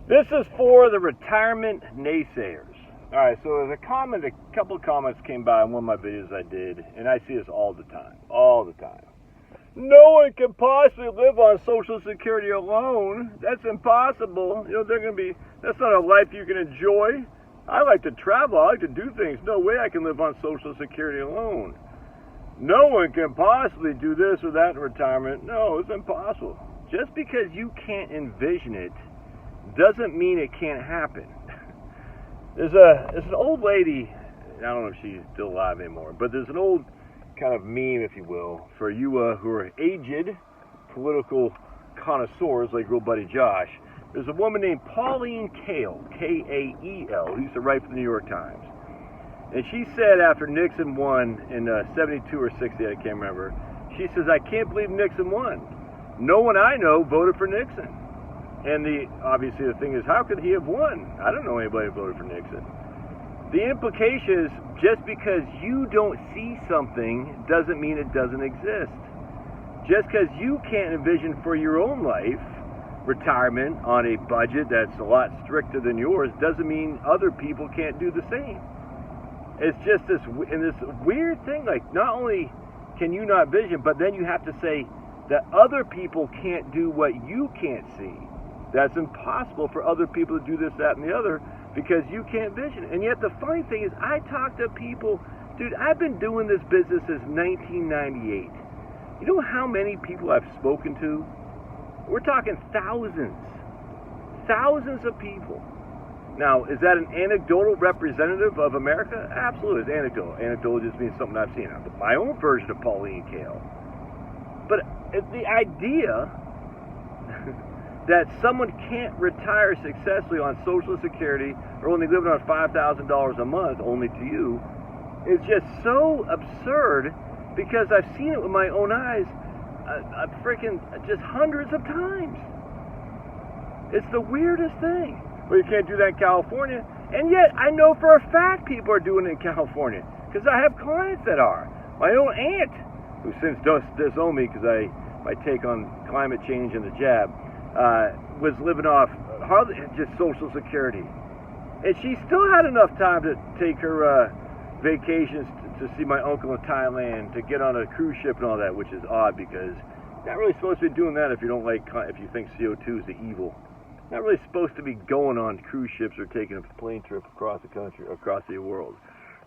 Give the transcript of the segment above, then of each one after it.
This is for the Retirement Naysayers. Alright, so there's a couple of comments came by in one of my videos I did, and I see this all the time. All the time. No one can possibly live on Social Security alone. That's impossible. That's not a life you can enjoy. I like to travel. I like to do things. No way I can live on Social Security alone. No one can possibly do this or that in retirement. No, it's impossible. Just because you can't envision it doesn't mean it can't happen. There's an old lady, I don't know if she's still alive anymore, but there's an old kind of meme, if you will, for you who are aged political connoisseurs like your old buddy Josh. There's a woman named Pauline Kael, Kael, who used to write for the New York Times. And she said after Nixon won in 72 or 60, I can't remember, she says, "I can't believe Nixon won. No one I know voted for Nixon." And obviously the thing is, how could he have won? I don't know anybody who voted for Nixon. The implication is, just because you don't see something doesn't mean it doesn't exist. Just because you can't envision for your own life retirement on a budget that's a lot stricter than yours doesn't mean other people can't do the same. It's just this weird thing, like not only can you not vision, but then you have to say that other people can't do what you can't see. That's impossible for other people to do this, that, and the other because you can't vision. And yet the funny thing is, I talk to people, dude, I've been doing this business since 1998. You know how many people I've spoken to? We're talking thousands. Thousands of people. Now, is that an anecdotal representative of America? Absolutely, it's anecdotal. Anecdotal just means something I've seen. My own version of Pauline Kael. But the idea that someone can't retire successfully on Social Security or only living on $5,000 a month, only to you, is just so absurd because I've seen it with my own eyes just hundreds of times. It's the weirdest thing. Well, you can't do that in California, and yet I know for a fact people are doing it in California because I have clients that are. My own aunt, who since disowned me because my take on climate change and the jab, was living off hardly just Social Security, and she still had enough time to take her vacations to see my uncle in Thailand, to get on a cruise ship and all that, which is odd because you're not really supposed to be doing that if you think CO2 is the evil. Not really supposed to be going on cruise ships or taking a plane trip across the country, across the world.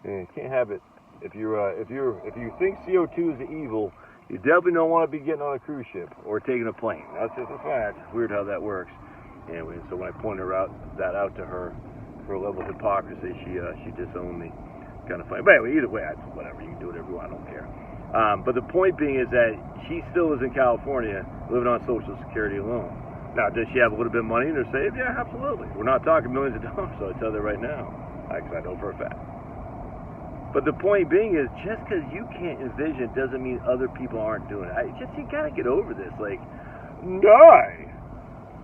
And you can't have it. If you think CO2 is the evil, you definitely don't want to be getting on a cruise ship or taking a plane. That's just a fact. It's weird how that works. Anyway, so when I pointed that out to her, for a level of hypocrisy, she disowned me. Kind of funny. But anyway, either way, whatever. You can do whatever you want. I don't care. But the point being is that she still is in California, living on Social Security alone. Now, does she have a little bit of money in her saved? Yeah, absolutely. We're not talking millions of dollars, so I tell you right now, because I know for a fact. But the point being is, just because you can't envision doesn't mean other people aren't doing it. You gotta get over this. Like,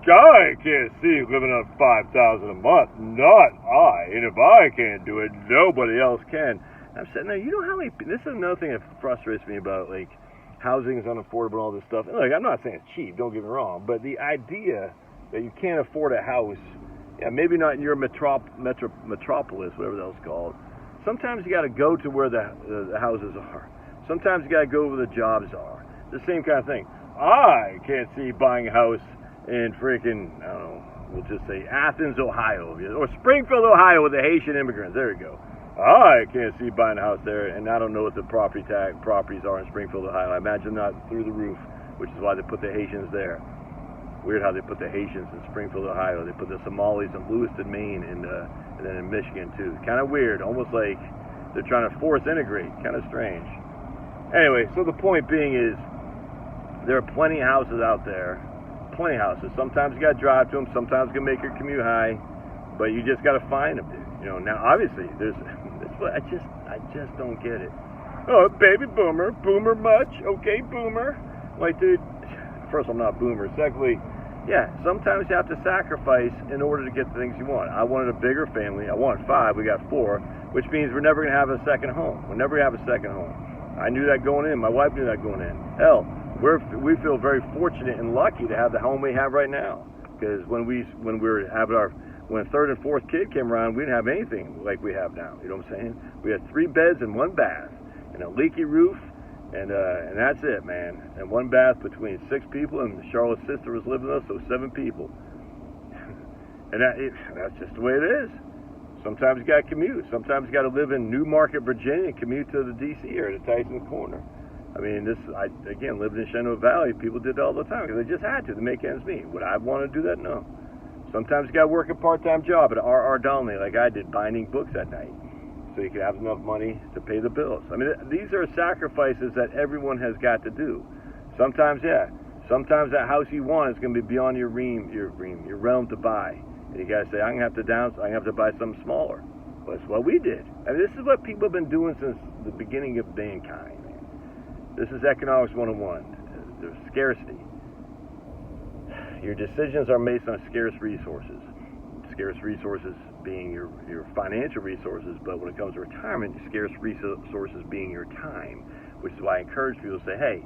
I can't see living on $5,000 a month. Not I. And if I can't do it, nobody else can. I'm saying, now, you know how many? This is another thing that frustrates me about like housing is unaffordable and all this stuff. And look, I'm not saying it's cheap. Don't get me wrong. But the idea that you can't afford a house, maybe not in your metropolis, whatever that was called. Sometimes you got to go to where the houses are. Sometimes you got to go where the jobs are. The same kind of thing. I can't see buying a house in freaking, I don't know, we'll just say Athens, Ohio, or Springfield, Ohio with the Haitian immigrants. There you go. I can't see buying a house there, and I don't know what the properties are in Springfield, Ohio. I imagine not through the roof, which is why they put the Haitians there. Weird how they put the Haitians in Springfield, Ohio. They put the Somalis in Lewiston, Maine, and then in Michigan, too. Kind of weird. Almost like they're trying to force integrate. Kind of strange. Anyway, so the point being is there are plenty of houses out there. Plenty of houses. Sometimes you got to drive to them. Sometimes you can make your commute high. But you just got to find them, dude. Now, obviously, I just don't get it. Oh, baby boomer. Boomer much? Okay, boomer. Like, dude, first, I'm not boomer. Secondly, sometimes you have to sacrifice in order to get the things you want. I wanted a bigger family. I wanted 5. We got 4, which means we're never going to have a second home. We're never going to have a second home. I knew that going in. My wife knew that going in. Hell, we feel very fortunate and lucky to have the home we have right now. Because when third and fourth kid came around, we didn't have anything like we have now. You know what I'm saying? We had 3 beds and 1 bath, and a leaky roof, and that's it, man. And 1 bath between 6 people, and Charlotte's sister was living with us, so 7 people. And that's just the way it is. Sometimes you got to commute. Sometimes you got to live in Newmarket, Virginia, and commute to the D.C. area to Tyson Corner. I mean, again, living in Shenandoah Valley, people did that all the time because they just had to make ends meet. Would I want to do that? No. Sometimes you got to work a part-time job at R.R. Donnelly, like I did, binding books at night, so you could have enough money to pay the bills. I mean, these are sacrifices that everyone has got to do. Sometimes, yeah. Sometimes that house you want is going to be beyond your realm to buy. And you got to say, I'm going to have to buy something smaller. Well, that's what we did. I mean, this is what people have been doing since the beginning of mankind. This is Economics 101. There's scarcity. Your decisions are based on scarce resources. Scarce resources being your financial resources, but when it comes to retirement, scarce resources being your time, which is why I encourage people to say, hey,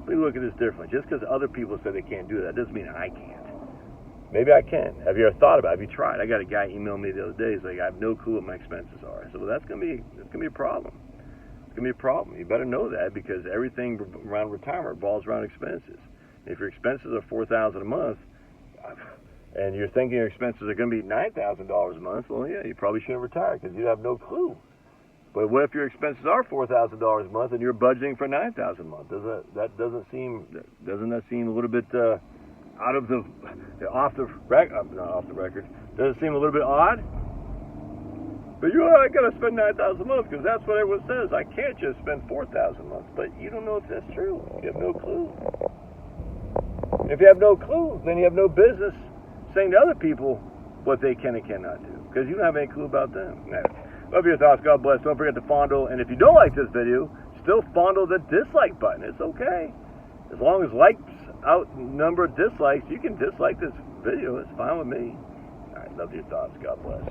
let me look at this differently. Just because other people say they can't do that doesn't mean I can't. Maybe I can. Have you ever thought about it? Have you tried? I got a guy email me the other day. He's like, I have no clue what my expenses are. I said, well, that's gonna be a problem. It's gonna be a problem. You better know that because everything around retirement revolves around expenses. If your expenses are $4,000 a month, and you're thinking your expenses are going to be $9,000 a month, well, yeah, you probably shouldn't retire because you have no clue. But what if your expenses are $4,000 a month and you're budgeting for $9,000 a month? Doesn't that seem a little bit off the record? Does it seem a little bit odd? But I got to spend $9,000 a month because that's what everyone says. I can't just spend $4,000 a month. But you don't know if that's true. You have no clue. If you have no clue, then you have no business saying to other people what they can and cannot do because you don't have any clue about them. Love your thoughts. God bless. Don't forget to fondle. And if you don't like this video, still fondle the dislike button. It's okay. As long as likes outnumber dislikes, you can dislike this video. It's fine with me. All right. Love your thoughts. God bless.